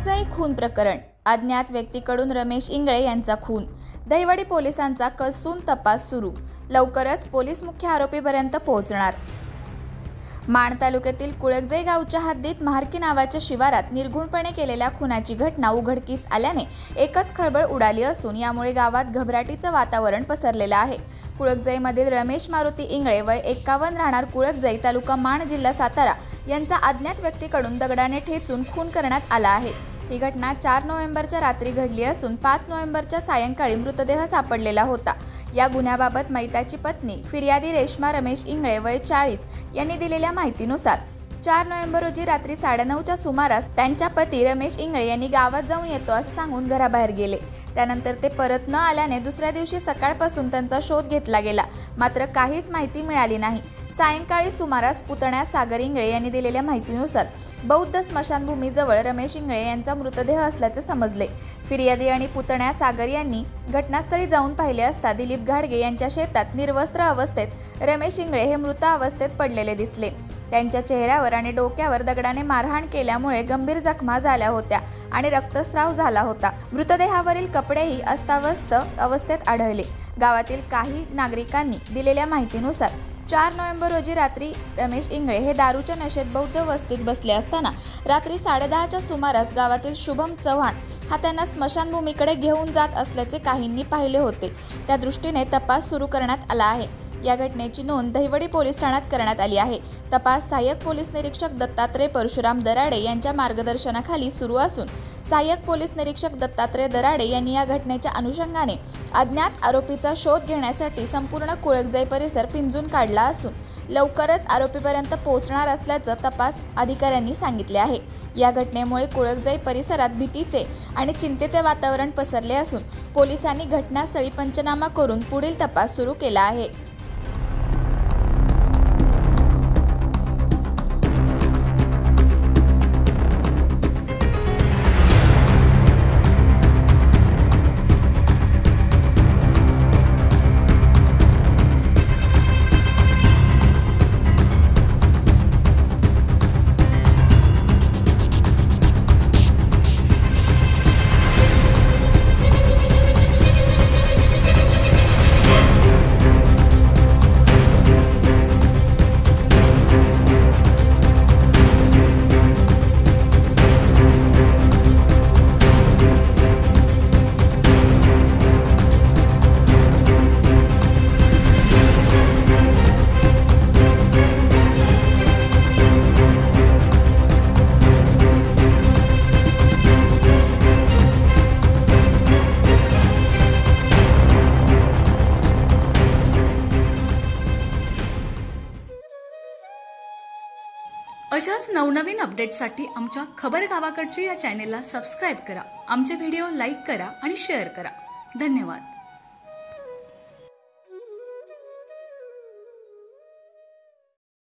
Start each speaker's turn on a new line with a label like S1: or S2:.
S1: कुळकजाई खून प्रकरण, अज्ञात व्यक्तीकडून रमेश इंगळे यांचा खून, दहिवडी पोलिसांचा कसून तपास सुरू, लवकरच पोलीस मुख्य आरोपीपर्यंत पोहोचणार। माण तालुक्यातील कुळकजाई गावच्या हद्दीत महारकी नावाच्या शिवारात निर्घुणपणे केलेल्या खुनाची घटना उघडकीस आल्याने एकच खळबळ उडाली असून यामुळे गावात घबराटीचं वातावरण पसरलेलं आहे। कुळकजाईमधील रमेश मारुती इंगळे वय 51 राहणार कुळकजाई तालुका माण जिल्हा सातारा यांचा अज्ञात व्यक्तीकडून दगडाने ठेचून खून करण्यात आला आहे। ही घटना 4 नोव्हेंबरच्या रात्री घडली असून 5 नोव्हेंबरच्या सायंकाळी मृतदेह सापडलेला होता। या गुन्ह्याबाबत मयताची पत्नी फिर्यादी रेश्मा रमेश इंगळे वय 40 यांनी दिलेल्या माहितीनुसार 4 नोव्हेंबर रोजी रात्री 9:30च्या सुमारास त्यांच्या पती रमेश इंगळे यांनी गावात जाऊन येतो असं सांगून घराबाहेर गेले। त्यानंतर ते परत न आल्याने दुसऱ्या दिवशी सकाळपासून त्यांचा शोध घेतला गेला, मात्र काहीच माहिती मिळाली नाही। सायंकाळी सुमारास पुतण्या सागर इंगळे यांनी दिलेल्या माहितीनुसार बौद्ध स्मशानभूमीजवळ रमेश इंगळे यांचा मृतदेह असल्याचे समजले। फिर्यादी आणि पुतण्या सागर यांनी घटनास्थळी जाऊन पाहिले असता दिलीप घाडगे यांच्या शेतात निर्वस्त्र अवस्थेत रमेश इंगळे हे मृत अवस्थेत पडलेले दिसले। त्यांच्या चेहऱ्यावर आणि डोक्यावर दगडाने मारहाण केल्यामुळे गंभीर जखमा झाल्या होत्या आणि रक्तस्राव झाला होता। मृतदेहावरील कपडेही अस्ताव्यस्त अवस्थेत आढळले। गावातील काही नागरिकांनी दिलेल्या माहितीनुसार 4 नोव्हेंबर रोजी रात्री रमेश इंगळे हे दारूच्या नशेत बौद्ध वस्तीत बसले असताना रात्री 10:30च्या सुमारास गावातील शुभम चव्हाण हा त्यांना स्मशानभूमीकडे घेऊन जात असल्याचे काहींनी पाहिले होते। त्या दृष्टीने तपास सुरू करण्यात आला आहे। या घटनेची नोंद दहिवडी पोलीस ठाण्यात करण्यात आली आहे। तपास सहाय्यक पोलीस निरीक्षक दत्तात्रय परशुराम दराडे यांच्या मार्गदर्शनाखाली सुरू असून सहाय्यक पोलीस निरीक्षक दत्तात्रय दराडे यांनी या घटनेच्या अनुषंगाने अज्ञात आरोपीचा शोध घेण्यासाठी संपूर्ण कुळकजाई परिसर पिंजून काढला असून लवकरच आरोपीपर्यंत पोहोचणार असल्याचं तपास अधिकाऱ्यांनी सांगितले आहे। या घटनेमुळे कुळकजाई परिसरात भीतीचे आणि चिंतेचे वातावरण पसरले असून पोलिसांनी घटनास्थळी पंचनामा करून पुढील तपास सुरू केला आहे।
S2: अशाच नवनवीन अपडेट्ससाठी आमच्या खबर गावाकडची या चॅनेलला सबस्क्राईब करा, आमचे व्हिडिओ लाईक करा आणि शेअर करा। धन्यवाद।